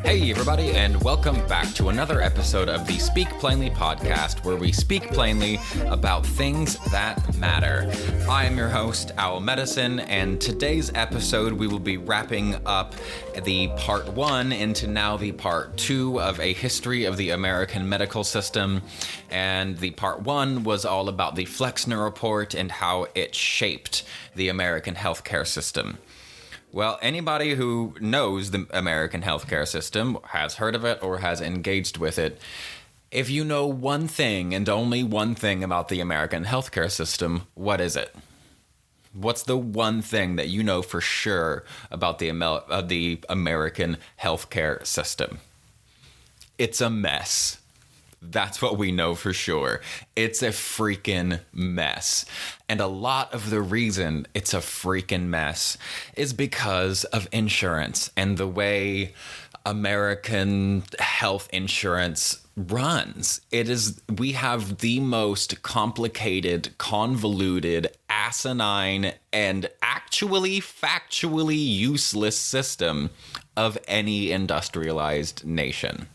Hey everybody, and welcome back to another episode of the Speak Plainly podcast, where we speak plainly about things that matter. I am your host, Owl Medicine, and today's episode we will be wrapping up the part 1 into now the part 2 of a history of the American medical system. And the part 1 was all about the Flexner Report and how it shaped the American healthcare system. Well, anybody who knows the American healthcare system, has heard of it, or has engaged with it, if you know one thing and only one thing about the American healthcare system, what is it? What's the one thing that you know for sure about the American healthcare system? It's a mess. That's what we know for sure. It's a freaking mess. And a lot of the reason it's a freaking mess is because of insurance and the way American health insurance runs. We have the most complicated, convoluted, asinine, and actually factually useless system of any industrialized nation.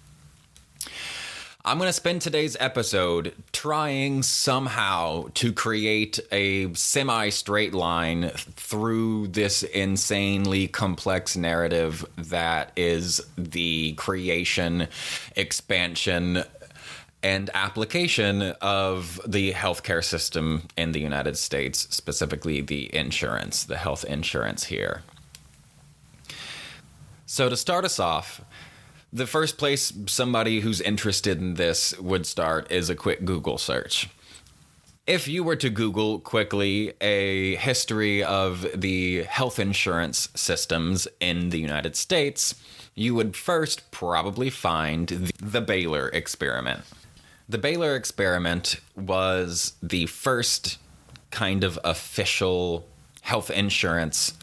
I'm going to spend today's episode trying somehow to create a semi-straight line through this insanely complex narrative that is the creation, expansion, and application of the healthcare system in the United States, specifically the insurance, the health insurance here. So to start us off, the first place somebody who's interested in this would start is a quick Google search. If you were to Google quickly a history of the health insurance systems in the United States, you would first probably find the Baylor experiment. The Baylor experiment was the first kind of official health insurance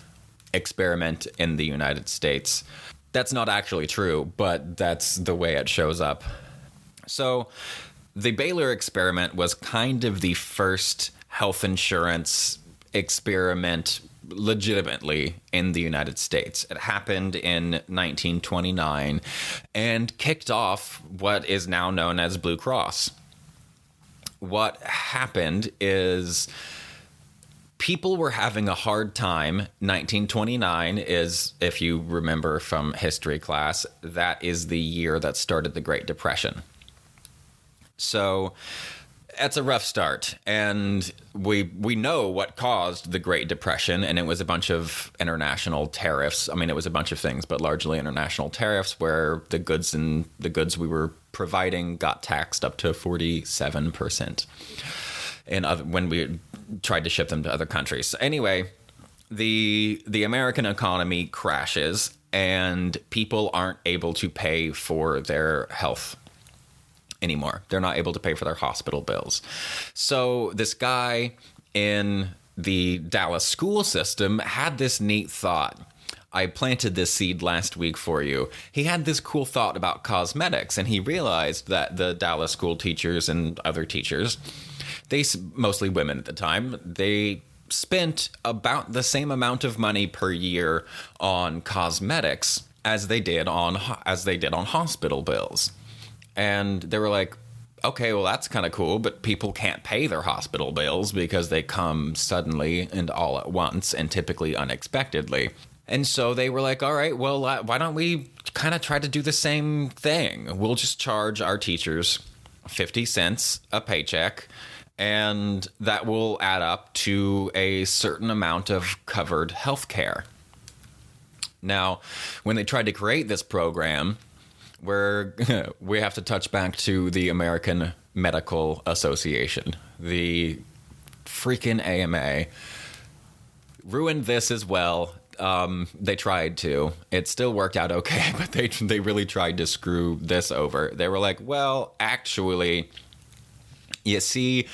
experiment in the United States. That's not actually true, but that's the way it shows up. So the Baylor experiment was kind of the first health insurance experiment legitimately in the United States. It happened in 1929 and kicked off what is now known as Blue Cross. What happened is people were having a hard time. 1929 is, if you remember from history class, that is the year that started the Great Depression. So that's a rough start. And we know what caused the Great Depression, and it was a bunch of international tariffs. I mean, it was a bunch of things, but largely international tariffs where the goods we were providing got taxed up to 47%. And when we tried to ship them to other countries. So anyway, the American economy crashes and people aren't able to pay for their health anymore. They're not able to pay for their hospital bills. So this guy in the Dallas school system had this neat thought. I planted this seed last week for you. He had this cool thought about cosmetics, and he realized that the Dallas school teachers and other teachers, mostly women at the time, they spent about the same amount of money per year on cosmetics as they did on hospital bills. And they were like, okay, well, that's kind of cool, but people can't pay their hospital bills because they come suddenly and all at once and typically unexpectedly. And so they were like, all right, well, why don't we kind of try to do the same thing? We'll just charge our teachers 50 cents a paycheck, and that will add up to a certain amount of covered health care. Now, when they tried to create this program, we have to touch back to the American Medical Association. The freaking AMA ruined this as well. They tried to. It still worked out okay, but they really tried to screw this over. They were like, well, actually, you see,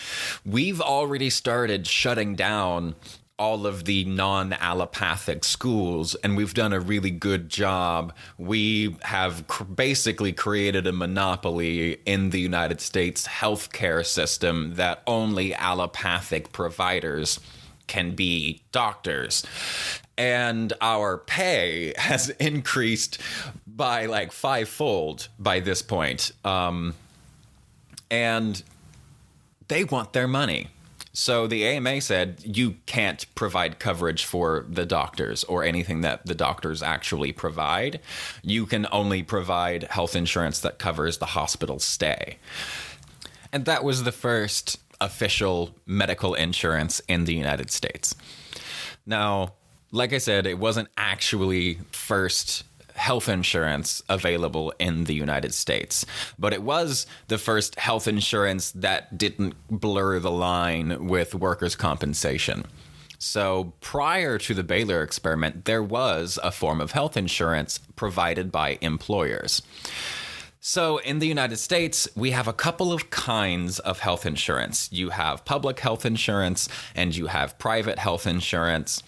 we've already started shutting down all of the non-allopathic schools, and we've done a really good job. We have basically created a monopoly in the United States healthcare system that only allopathic providers can be doctors. And our pay has increased by like fivefold by this point. And they want their money. So the AMA said, you can't provide coverage for the doctors or anything that the doctors actually provide. You can only provide health insurance that covers the hospital stay. And that was the first official medical insurance in the United States. Now, like I said, it wasn't actually first health insurance available in the United States, but it was the first health insurance that didn't blur the line with workers' compensation. So prior to the Baylor experiment, there was a form of health insurance provided by employers. So in the United States, we have a couple of kinds of health insurance. You have public health insurance and you have private health insurance.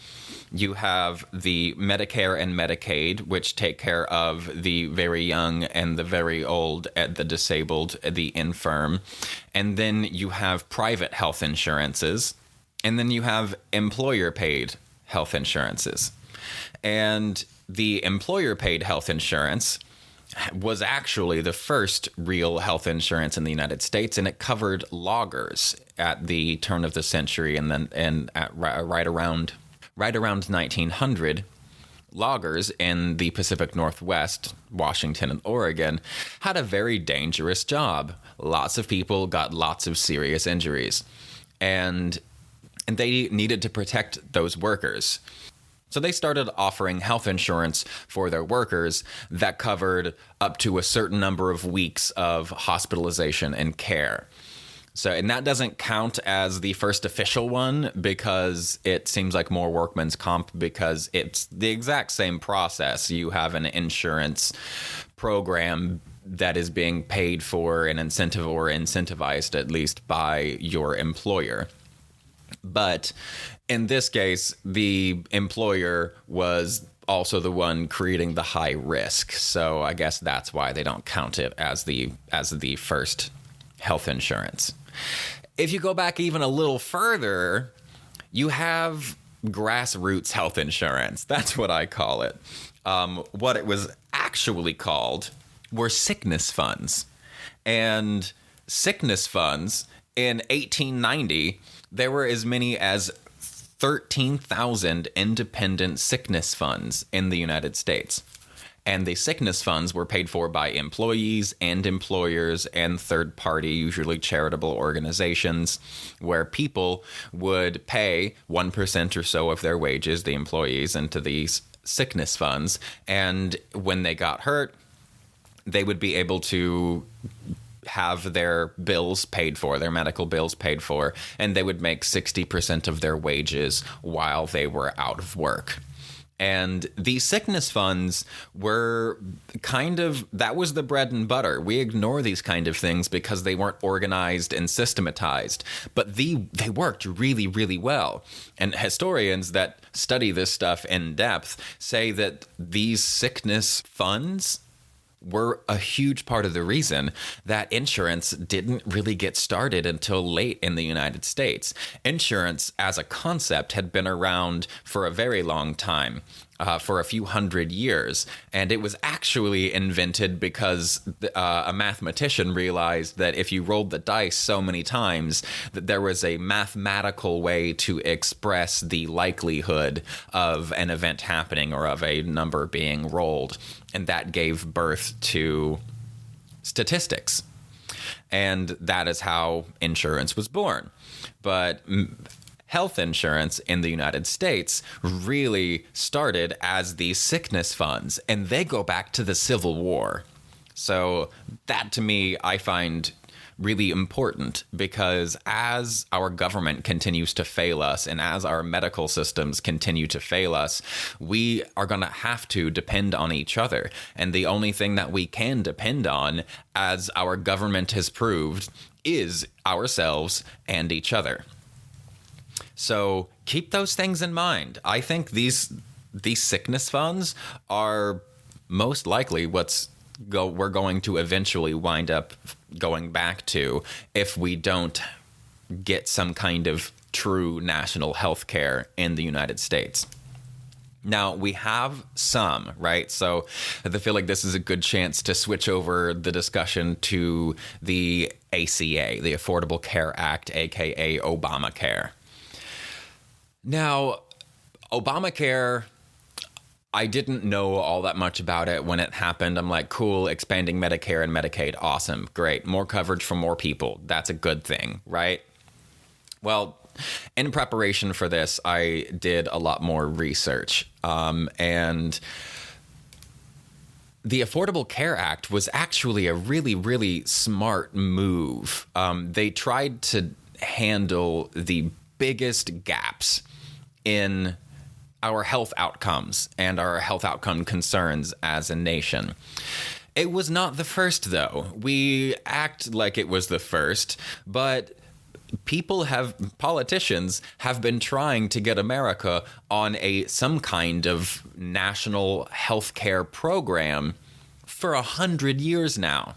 You have the Medicare and Medicaid, which take care of the very young and the very old, the disabled, the infirm. And then you have private health insurances. And then you have employer-paid health insurances. And the employer-paid health insurance was actually the first real health insurance in the United States, and it covered loggers at the turn of the century, and then right around 1900. Loggers in the Pacific Northwest, Washington and Oregon, had a very dangerous job. Lots of people got lots of serious injuries, and they needed to protect those workers. So they started offering health insurance for their workers that covered up to a certain number of weeks of hospitalization and care. So, and that doesn't count as the first official one because it seems like more workman's comp because it's the exact same process. You have an insurance program that is being paid for an incentive or incentivized at least by your employer. But in this case, the employer was also the one creating the high risk. So I guess that's why they don't count it as the first health insurance. If you go back even a little further, you have grassroots health insurance. That's what I call it. What it was actually called were sickness funds. And sickness funds in 1890, there were as many as 13,000 independent sickness funds in the United States. And the sickness funds were paid for by employees and employers and third-party, usually charitable organizations, where people would pay 1% or so of their wages, the employees, into these sickness funds. And when they got hurt, they would be able to have their bills paid for, their medical bills paid for, and they would make 60% of their wages while they were out of work. And these sickness funds were that was the bread and butter. We ignore these kind of things because they weren't organized and systematized, but they worked really, really well. And historians that study this stuff in depth say that these sickness funds were a huge part of the reason that insurance didn't really get started until late in the United States. Insurance as a concept had been around for a very long time, for a few hundred years. And it was actually invented because a mathematician realized that if you rolled the dice so many times, that there was a mathematical way to express the likelihood of an event happening or of a number being rolled. And that gave birth to statistics. And that is how insurance was born. But health insurance in the United States really started as these sickness funds, and they go back to the Civil War. So that, to me, I find really important, because as our government continues to fail us and as our medical systems continue to fail us, we are going to have to depend on each other. And the only thing that we can depend on, as our government has proved, is ourselves and each other. So keep those things in mind. I think these sickness funds are most likely we're going to eventually wind up going back to if we don't get some kind of true national health care in the United States. Now, we have some, right? So I feel like this is a good chance to switch over the discussion to the ACA, the Affordable Care Act, aka Obamacare. Now, Obamacare, I didn't know all that much about it when it happened. I'm like, cool, expanding Medicare and Medicaid, awesome, great. More coverage for more people. That's a good thing, right? Well, in preparation for this, I did a lot more research. And the Affordable Care Act was actually a really, really smart move. They tried to handle the biggest gaps in our health outcomes and our health outcome concerns as a nation. It was not the first, though. We act like it was the first, but politicians have been trying to get America on some kind of national health care program for 100 years now.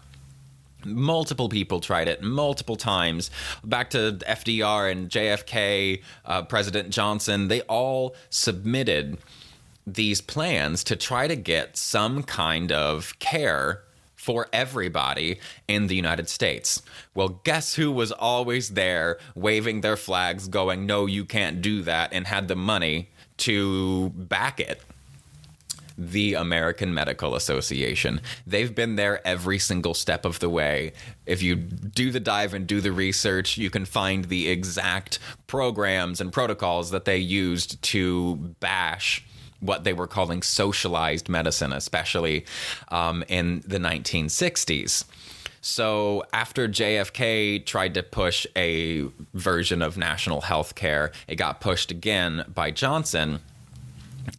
Multiple people tried it multiple times. Back to FDR and JFK, President Johnson, they all submitted these plans to try to get some kind of care for everybody in the United States. Well, guess who was always there waving their flags going, no, you can't do that, and had the money to back it? The American Medical Association. They've been there every single step of the way. If you do the dive and do the research, you can find the exact programs and protocols that they used to bash what they were calling socialized medicine, especially in the 1960s. So after JFK tried to push a version of national health care, it got pushed again by Johnson,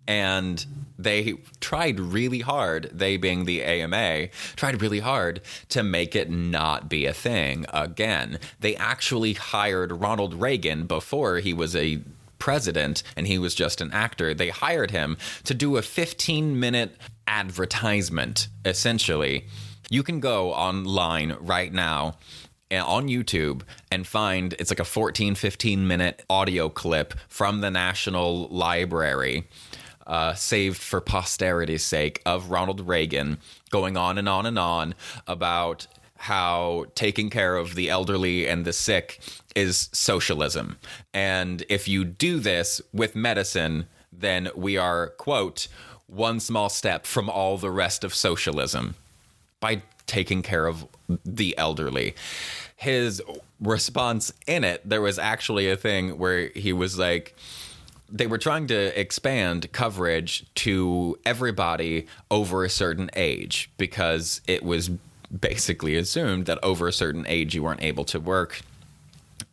and they tried really hard, they being the AMA, tried really hard to make it not be a thing again. They actually hired Ronald Reagan before he was a president and he was just an actor. They hired him to do a 15-minute advertisement, essentially. You can go online right now on YouTube and find, it's like a 15-minute audio clip from the National Library, saved for posterity's sake, of Ronald Reagan going on and on and on about how taking care of the elderly and the sick is socialism. And if you do this with medicine, then we are, quote, one small step from all the rest of socialism by taking care of the elderly. His response in it, there was actually a thing where he was like, they were trying to expand coverage to everybody over a certain age because it was basically assumed that over a certain age you weren't able to work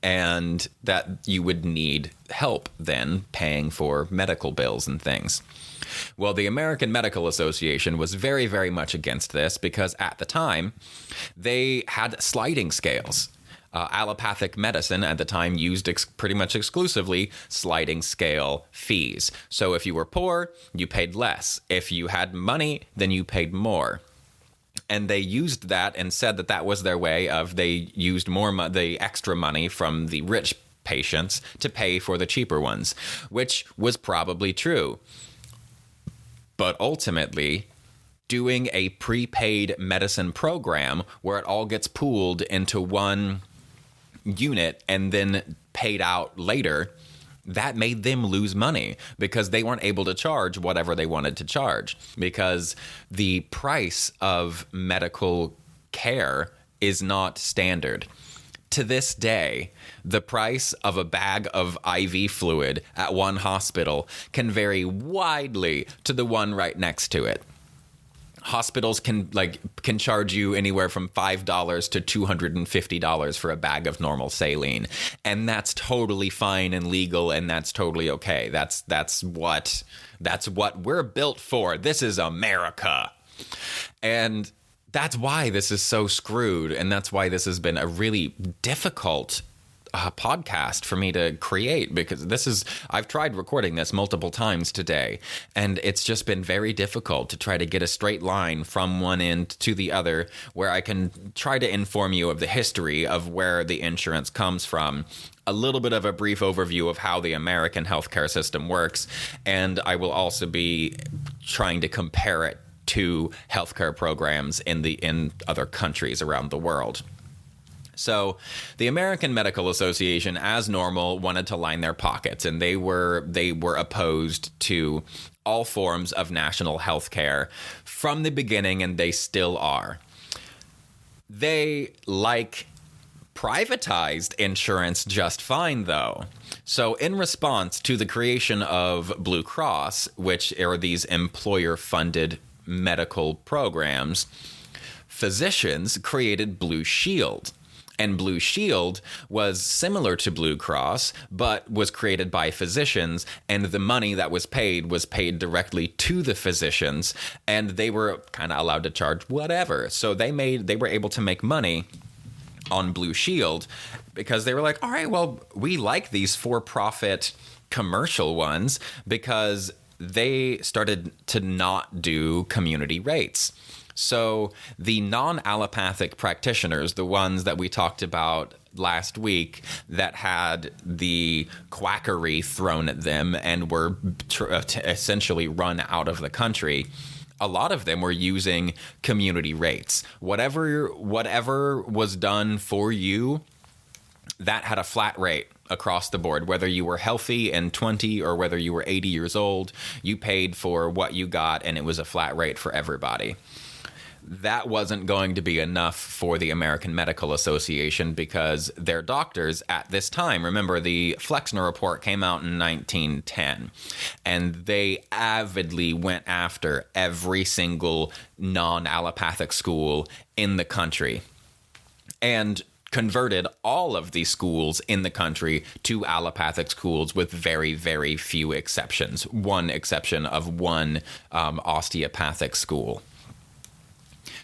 and that you would need help then paying for medical bills and things. Well, the American Medical Association was very, very much against this because at the time they had sliding scales. Allopathic medicine at the time used pretty much exclusively sliding scale fees. So if you were poor, you paid less. If you had money, then you paid more. And they used that and said that that was their way of, they used the extra money from the rich patients to pay for the cheaper ones, which was probably true. But ultimately, doing a prepaid medicine program where it all gets pooled into one unit and then paid out later, that made them lose money because they weren't able to charge whatever they wanted to charge, because the price of medical care is not standard. To this day, the price of a bag of IV fluid at one hospital can vary widely to the one right next to it. Hospitals can charge you anywhere from $5 to $250 for a bag of normal saline, and that's totally fine and legal, and that's totally okay. That's what we're built for. This is America, and that's why this is so screwed, and that's why this has been a really difficult podcast for me to create, because I've tried recording this multiple times today, and it's just been very difficult to try to get a straight line from one end to the other where I can try to inform you of the history of where the insurance comes from, a little bit of a brief overview of how the American healthcare system works, and I will also be trying to compare it to healthcare programs in other countries around the world. So the American Medical Association, as normal, wanted to line their pockets, and they were opposed to all forms of national health care from the beginning, and they still are. They privatized insurance just fine, though. So in response to the creation of Blue Cross, which are these employer-funded medical programs, physicians created Blue Shield. And Blue Shield was similar to Blue Cross, but was created by physicians, and the money that was paid directly to the physicians, and they were kind of allowed to charge whatever. So they were able to make money on Blue Shield because they were like, all right, well, we like these for-profit commercial ones because they started to not do community rates. So the non-allopathic practitioners, the ones that we talked about last week that had the quackery thrown at them and were essentially run out of the country, a lot of them were using community rates. Whatever was done for you, that had a flat rate across the board. Whether you were healthy and 20 or whether you were 80 years old, you paid for what you got, and it was a flat rate for everybody. That wasn't going to be enough for the American Medical Association because their doctors at this time, remember the Flexner Report came out in 1910, and they avidly went after every single non-allopathic school in the country and converted all of these schools in the country to allopathic schools with very, very few exceptions. One exception of one osteopathic school.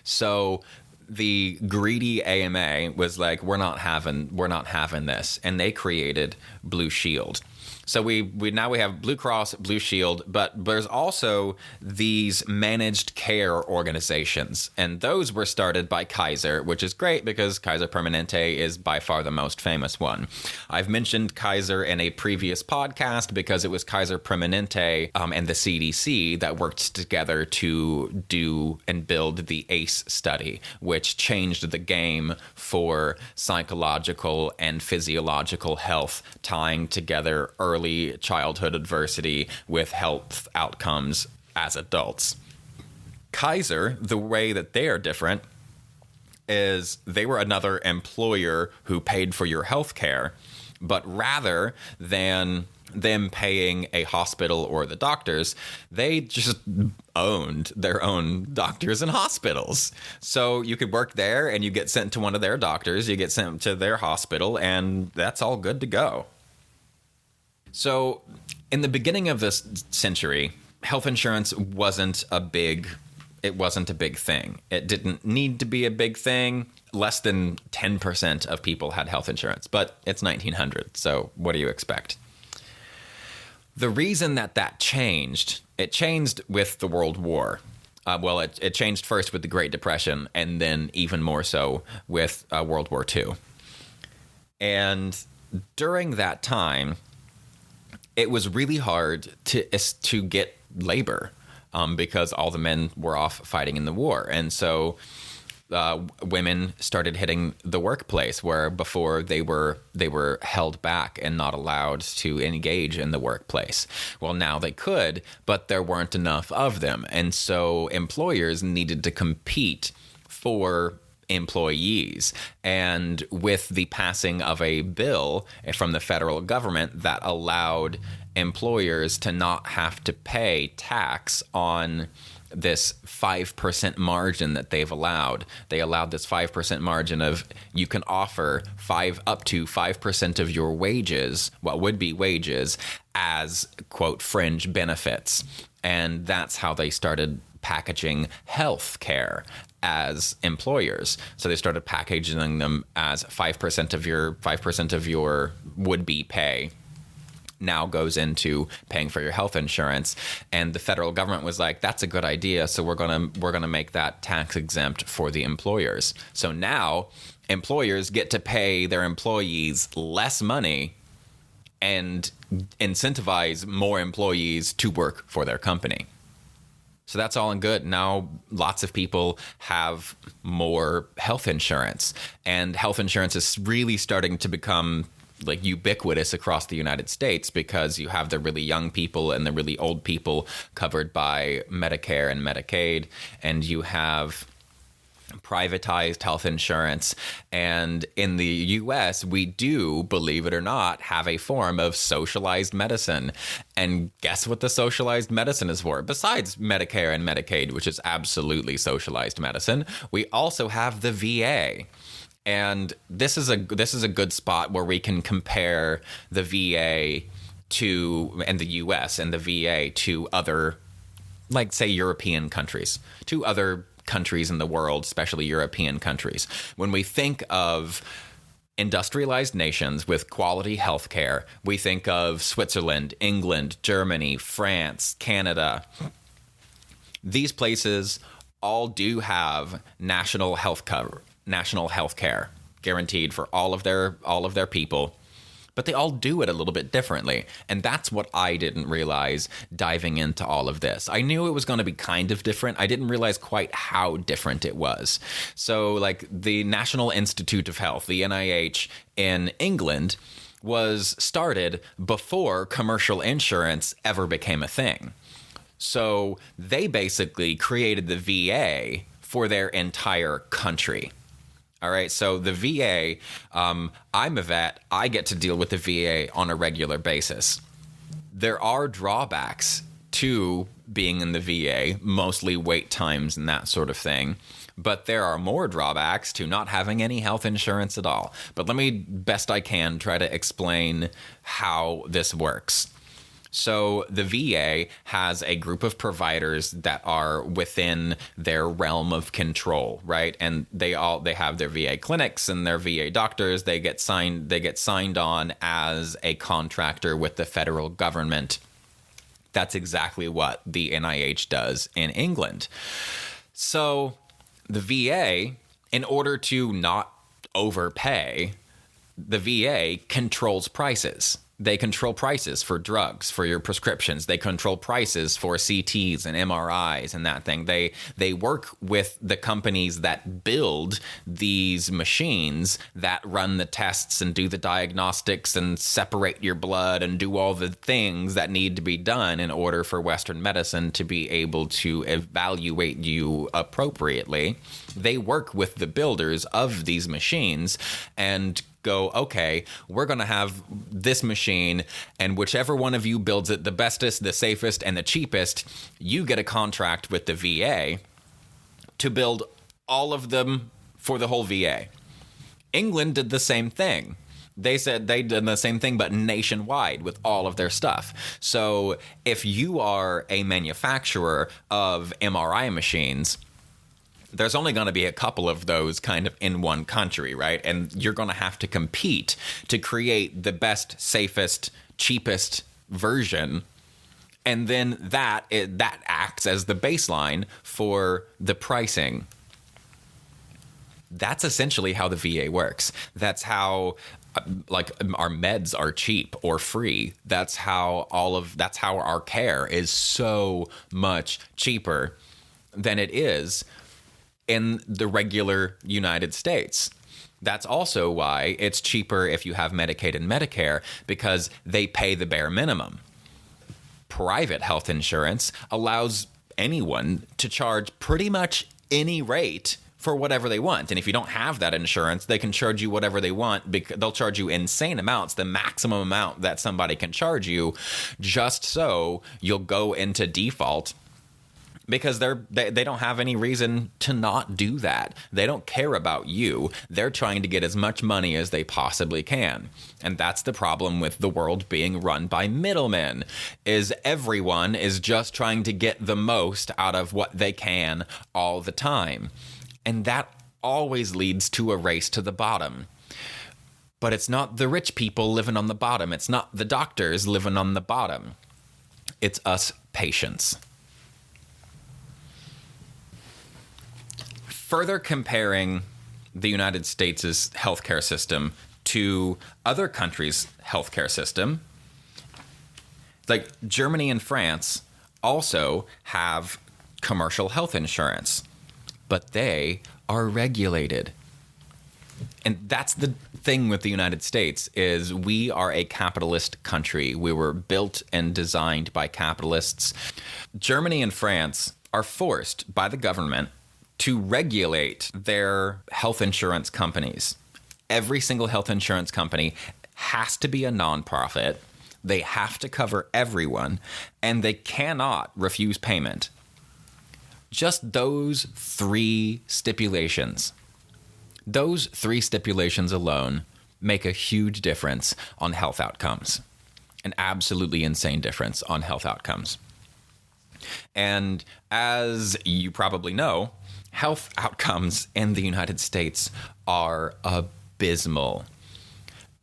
So the greedy AMA was like, we're not having this, and they created Blue Shield. So we now have Blue Cross, Blue Shield, but there's also these managed care organizations, and those were started by Kaiser, which is great because Kaiser Permanente is by far the most famous one. I've mentioned Kaiser in a previous podcast because it was Kaiser Permanente and the CDC that worked together to do and build the ACE study, which changed the game for psychological and physiological health, tying together early childhood adversity with health outcomes as adults. Kaiser, the way that they are different is they were another employer who paid for your health care, but rather than them paying a hospital or the doctors, they just owned their own doctors and hospitals. So you could work there and you get sent to one of their doctors, you get sent to their hospital, and that's all good to go. So in the beginning of this century, health insurance wasn't a big thing. It didn't need to be a big thing. Less than 10% of people had health insurance, but it's 1900, so what do you expect? The reason that changed, it changed with the World War. It changed first with the Great Depression, and then even more so with World War II. And during that time, it was really hard to get labor because all the men were off fighting in the war. And so women started hitting the workplace where before they were held back and not allowed to engage in the workplace. Well, now they could, but there weren't enough of them. And so employers needed to compete for employees. And with the passing of a bill from the federal government that allowed employers to not have to pay tax on this 5% margin that they've allowed. They allowed this 5% margin of you can offer up to 5% of your wages, what would be wages, as, quote, fringe benefits. And that's how they started packaging health care as employers. So they started packaging them as 5% of your would-be pay now goes into paying for your health insurance. And the federal government was like, that's a good idea, so we're gonna make that tax exempt for the employers. So now employers get to pay their employees less money and incentivize more employees to work for their company. So that's all in good. Now lots of people have more health insurance, and health insurance is really starting to become like ubiquitous across the United States, because you have the really young people and the really old people covered by Medicare and Medicaid, and you have privatized health insurance. And in the US, we do, believe it or not, have a form of socialized medicine. And guess what the socialized medicine is for? Besides Medicare and Medicaid, which is absolutely socialized medicine, we also have the VA. And this is a good spot where we can compare the VA and the US and the VA to other, like, say, European countries, to other countries in the world, especially European countries. When we think of industrialized nations with quality healthcare, we think of Switzerland, England, Germany, France, Canada. These places all do have national health care guaranteed for all of their people, but they all do it a little bit differently. And that's what I didn't realize diving into all of this. I knew it was going to be kind of different. I didn't realize quite how different it was. So, like, the National Institute of Health, the NIH in England, was started before commercial insurance ever became a thing. So they basically created the VA for their entire country. All right, so the VA, I'm a vet. I get to deal with the VA on a regular basis. There are drawbacks to being in the VA, mostly wait times and that sort of thing. But there are more drawbacks to not having any health insurance at all. But let me, best I can, try to explain how this works. So the VA has a group of providers that are within their realm of control, right? And they have their VA clinics and their VA doctors. They get signed on as a contractor with the federal government. That's exactly what the NIH does in England. So the VA, in order to not overpay, the VA controls prices. They control prices for drugs, for your prescriptions. They control prices for CTs and MRIs and that thing. They work with the companies that build these machines that run the tests and do the diagnostics and separate your blood and do all the things that need to be done in order for Western medicine to be able to evaluate you appropriately. They work with the builders of these machines and go, okay, we're going to have this machine, and whichever one of you builds it the bestest, the safest, and the cheapest, you get a contract with the VA to build all of them for the whole VA. England did the same thing. They said they did the same thing, but nationwide with all of their stuff. So if you are a manufacturer of MRI machines, there's only going to be a couple of those kind of in one country, right? And you're going to have to compete to create the best, safest, cheapest version. And then that acts as the baseline for the pricing. That's essentially how the VA works. That's how our meds are cheap or free. That's how our care is so much cheaper than it is in the regular United States. That's also why it's cheaper if you have Medicaid and Medicare, because they pay the bare minimum. Private health insurance allows anyone to charge pretty much any rate for whatever they want. And if you don't have that insurance, they can charge you whatever they want. They'll charge you insane amounts, the maximum amount that somebody can charge you, just so you'll go into default because they don't have any reason to not do that. They don't care about you. They're trying to get as much money as they possibly can. And that's the problem with the world being run by middlemen, is everyone is just trying to get the most out of what they can all the time. And that always leads to a race to the bottom. But it's not the rich people living on the bottom. It's not the doctors living on the bottom. It's us patients. Further comparing the United States' healthcare system to other countries' healthcare system, like Germany and France also have commercial health insurance, but they are regulated. And that's the thing with the United States, is we are a capitalist country. We were built and designed by capitalists. Germany and France are forced by the government to regulate their health insurance companies. Every single health insurance company has to be a nonprofit. They have to cover everyone, and they cannot refuse payment. Just those three stipulations. Those three stipulations alone make a huge difference on health outcomes. An absolutely insane difference on health outcomes. And as you probably know, health outcomes in the United States are abysmal.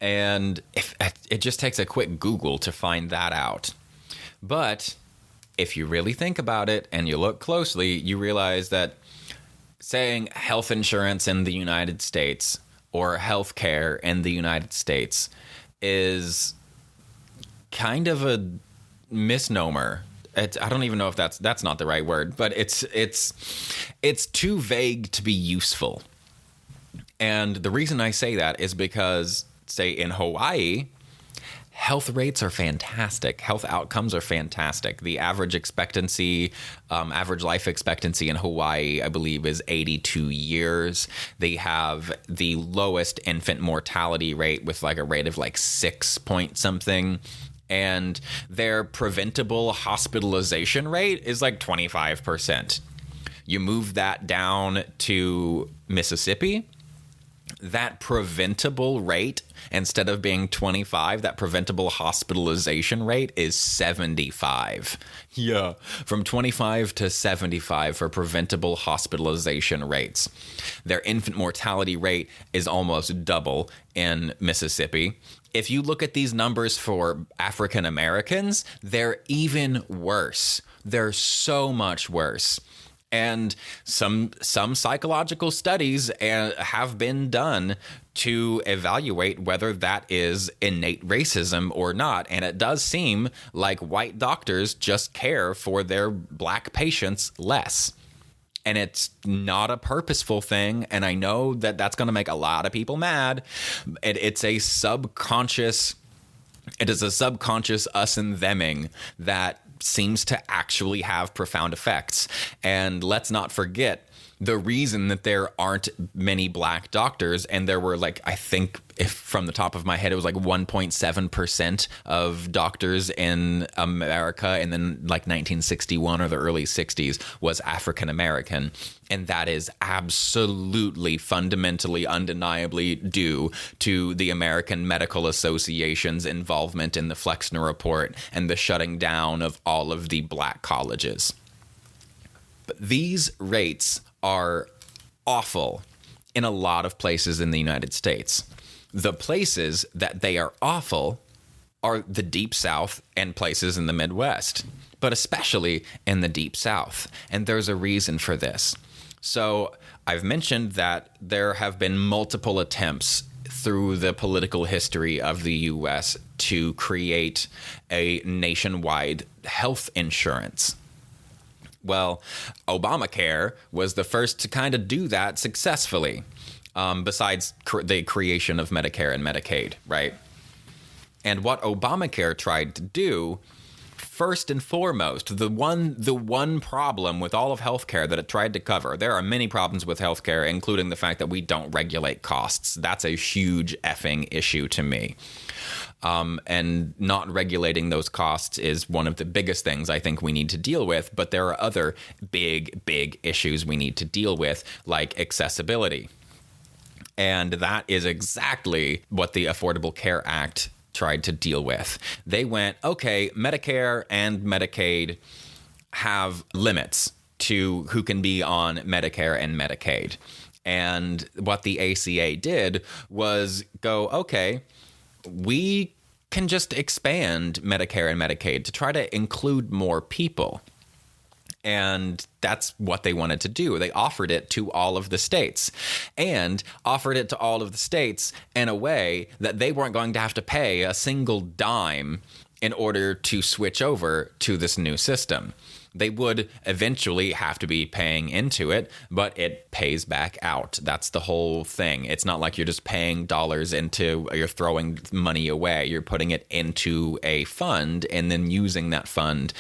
And it just takes a quick Google to find that out. But if you really think about it and you look closely, you realize that saying health insurance in the United States or healthcare in the United States is kind of a misnomer. I don't even know if that's not the right word, but it's too vague to be useful. And the reason I say that is because, say, in Hawaii, health rates are fantastic. Health outcomes are fantastic. The average life expectancy in Hawaii, I believe, is 82 years. They have the lowest infant mortality rate with like a rate of like 6 point something. And their preventable hospitalization rate is like 25%. You move that down to Mississippi, that preventable rate, instead of being 25, that preventable hospitalization rate is 75. Yeah, from 25 to 75 for preventable hospitalization rates. Their infant mortality rate is almost double in Mississippi. If you look at these numbers for African Americans, they're even worse. They're so much worse. And some psychological studies have been done to evaluate whether that is innate racism or not. And it does seem like white doctors just care for their black patients less. And it's not a purposeful thing. And I know that that's going to make a lot of people mad. It is a subconscious us and theming that seems to actually have profound effects. And let's not forget the reason that there aren't many black doctors, and there were like, I think, if from the top of my head, it was like 1.7% of doctors in America in then like 1961 or the early 60s was African American. And that is absolutely, fundamentally, undeniably due to the American Medical Association's involvement in the Flexner Report and the shutting down of all of the black colleges. But these rates are awful in a lot of places in the United States. The places that they are awful are the Deep South and places in the Midwest, but especially in the Deep South. And there's a reason for this. So I've mentioned that there have been multiple attempts through the political history of the U.S. to create a nationwide health insurance. Well, Obamacare was the first to kind of do that successfully, besides the creation of Medicare and Medicaid, right? And what Obamacare tried to do, first and foremost, the one problem with all of healthcare that it tried to cover, there are many problems with healthcare, including the fact that we don't regulate costs. That's a huge effing issue to me. And not regulating those costs is one of the biggest things I think we need to deal with. But there are other big issues we need to deal with, like accessibility. And that is exactly what the Affordable Care Act tried to deal with. They went, okay, Medicare and Medicaid have limits to who can be on Medicare and Medicaid. And what the ACA did was go, okay, we can just expand Medicare and Medicaid to try to include more people. And that's what they wanted to do. They offered it to all of the states and offered it to all of the states in a way that they weren't going to have to pay a single dime in order to switch over to this new system. They would eventually have to be paying into it, but it pays back out. That's the whole thing. It's not like you're just paying dollars into, you're throwing money away. You're putting it into a fund and then using that fund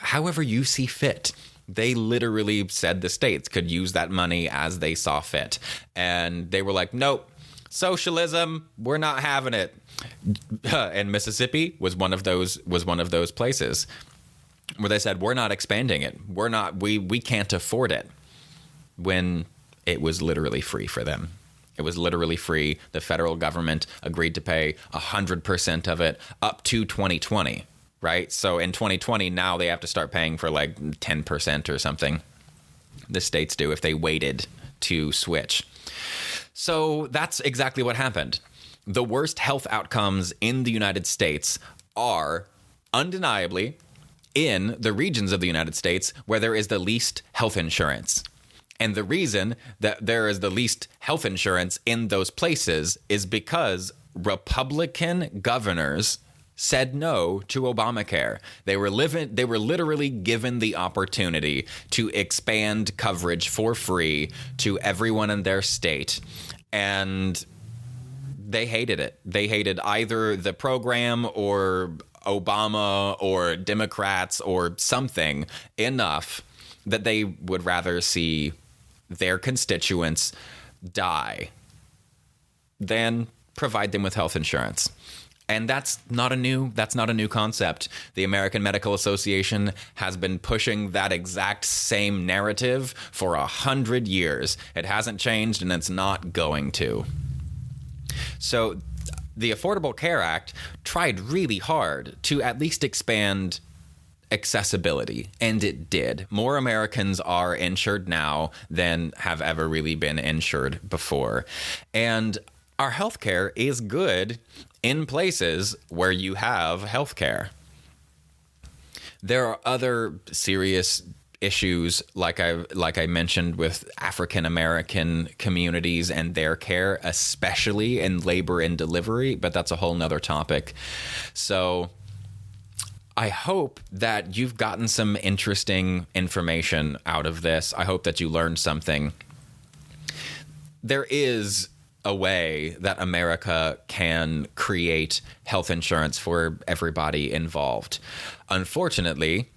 however you see fit. They literally said the states could use that money as they saw fit. And they were like, nope, socialism, we're not having it. And Mississippi was one of those places where they said, we're not expanding it. We can't afford it, when it was literally free for them. It was literally free. The federal government agreed to pay 100% of it up to 2020, right? So in 2020, now they have to start paying for like 10% or something. The states do if they waited to switch. So that's exactly what happened. The worst health outcomes in the United States are undeniably in the regions of the United States where there is the least health insurance. And the reason that there is the least health insurance in those places is because Republican governors said no to Obamacare. They were literally given the opportunity to expand coverage for free to everyone in their state. And they hated it. They hated either the program or Obama or Democrats or something enough that they would rather see their constituents die than provide them with health insurance. And that's not a new concept. The American Medical Association has been pushing that exact same narrative for 100 years. It hasn't changed, and it's not going to. So the Affordable Care Act tried really hard to at least expand accessibility, and it did. More Americans are insured now than have ever really been insured before. And our healthcare is good in places where you have healthcare. There are other serious issues, like I mentioned, with African American communities and their care, especially in labor and delivery, but that's a whole nother topic. So I hope that you've gotten some interesting information out of this. I hope that you learned something. There is a way that America can create health insurance for everybody involved. Unfortunately,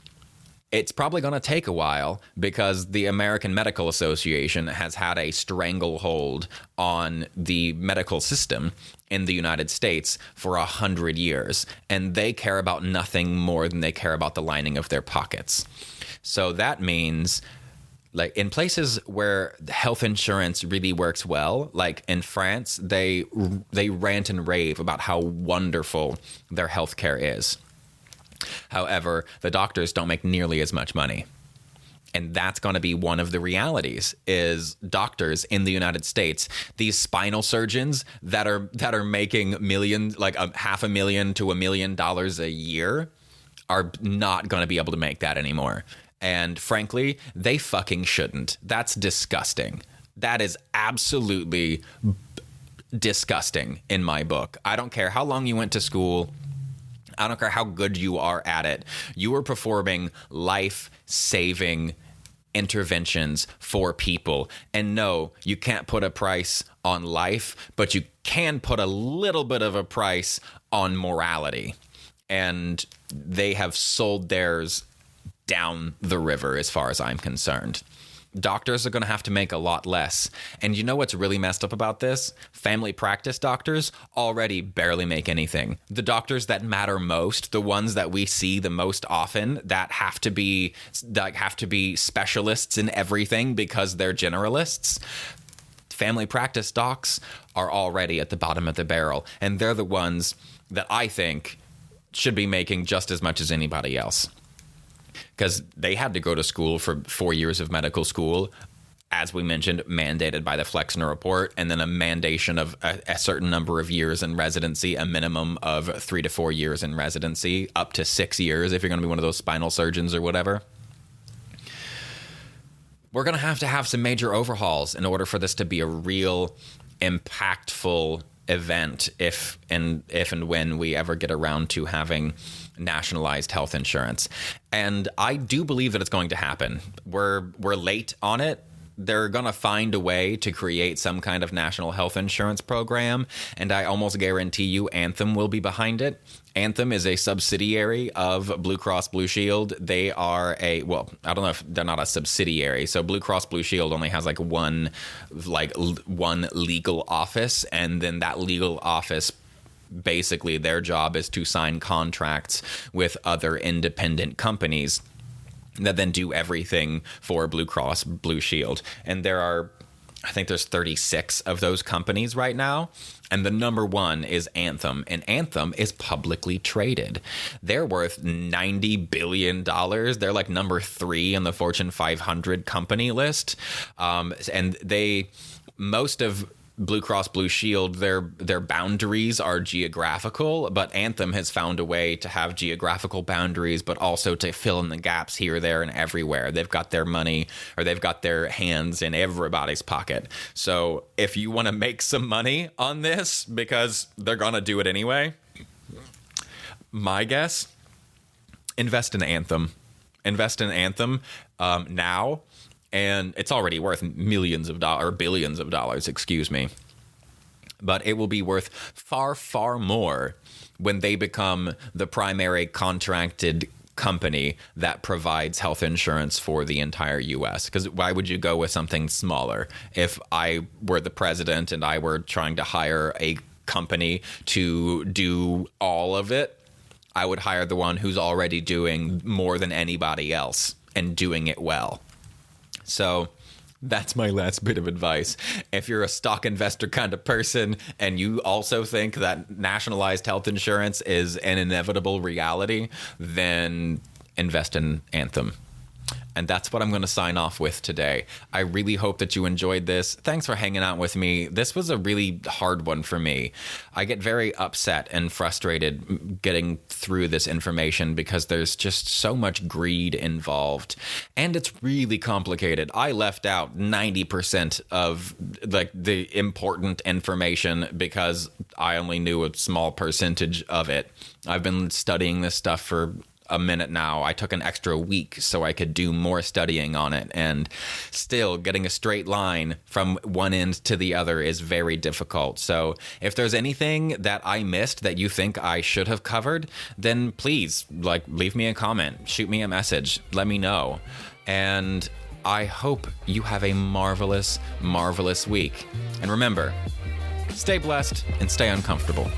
it's probably going to take a while because the American Medical Association has had a stranglehold on the medical system in the United States for 100 years, and they care about nothing more than they care about the lining of their pockets. So that means, like, in places where health insurance really works well, like in France, they rant and rave about how wonderful their healthcare is. However, the doctors don't make nearly as much money. And that's going to be one of the realities, is doctors in the United States, these spinal surgeons that are making millions, like $500,000 to $1 million a year, are not going to be able to make that anymore. And frankly, they fucking shouldn't. That's disgusting. That is absolutely disgusting in my book. I don't care how long you went to school. I don't care how good you are at it. You are performing life-saving interventions for people. And no, you can't put a price on life, but you can put a little bit of a price on morality. And they have sold theirs down the river as far as I'm concerned. doctors are going to have to make a lot less. And you know what's really messed up about this? Family practice doctors already barely make anything. The doctors that matter most, the ones that we see the most often, that have to be specialists in everything because they're generalists. Family practice docs are already at the bottom of the barrel, and they're the ones that I think should be making just as much as anybody else. Because they had to go to school for 4 years of medical school, as we mentioned, mandated by the Flexner Report, and then a mandation of a certain number of years in residency, a minimum of 3 to 4 years in residency, up to 6 years if you're going to be one of those spinal surgeons or whatever. We're going to have some major overhauls in order for this to be a real impactful event if and when we ever get around to having nationalized health insurance. And I do believe that it's going to happen. We're late on it. They're going to find a way to create some kind of national health insurance program, and I almost guarantee you Anthem will be behind it. Anthem is a subsidiary of Blue Cross Blue Shield. They are I don't know if they're not a subsidiary. So Blue Cross Blue Shield only has one legal office, and then that legal office, basically their job is to sign contracts with other independent companies that then do everything for Blue Cross Blue Shield. And I think there's 36 of those companies right now. And the number one is Anthem. And Anthem is publicly traded. They're worth $90 billion. They're like number 3 in the Fortune 500 company list. And most of Blue Cross Blue Shield, their boundaries are geographical, but Anthem has found a way to have geographical boundaries, but also to fill in the gaps here, there, and everywhere. They've got their money, or they've got their hands in everybody's pocket. So if you want to make some money on this, because they're going to do it anyway, my guess, invest in Anthem. Invest in Anthem now. And it's already worth millions of dollars, or billions of dollars, excuse me. But it will be worth far, far more when they become the primary contracted company that provides health insurance for the entire U.S. Because why would you go with something smaller? If I were the president and I were trying to hire a company to do all of it, I would hire the one who's already doing more than anybody else and doing it well. So that's my last bit of advice. If you're a stock investor kind of person and you also think that nationalized health insurance is an inevitable reality, then invest in Anthem. And that's what I'm going to sign off with today. I really hope that you enjoyed this. Thanks for hanging out with me. This was a really hard one for me. I get very upset and frustrated getting through this information because there's just so much greed involved. And it's really complicated. I left out 90% of the important information because I only knew a small percentage of it. I've been studying this stuff for a minute now. I took an extra week so I could do more studying on it, and still getting a straight line from one end to the other is very difficult. So if there's anything that I missed that you think I should have covered, then please leave me a comment, shoot me a message, let me know. And I hope you have a marvelous, marvelous week. And remember, stay blessed and stay uncomfortable.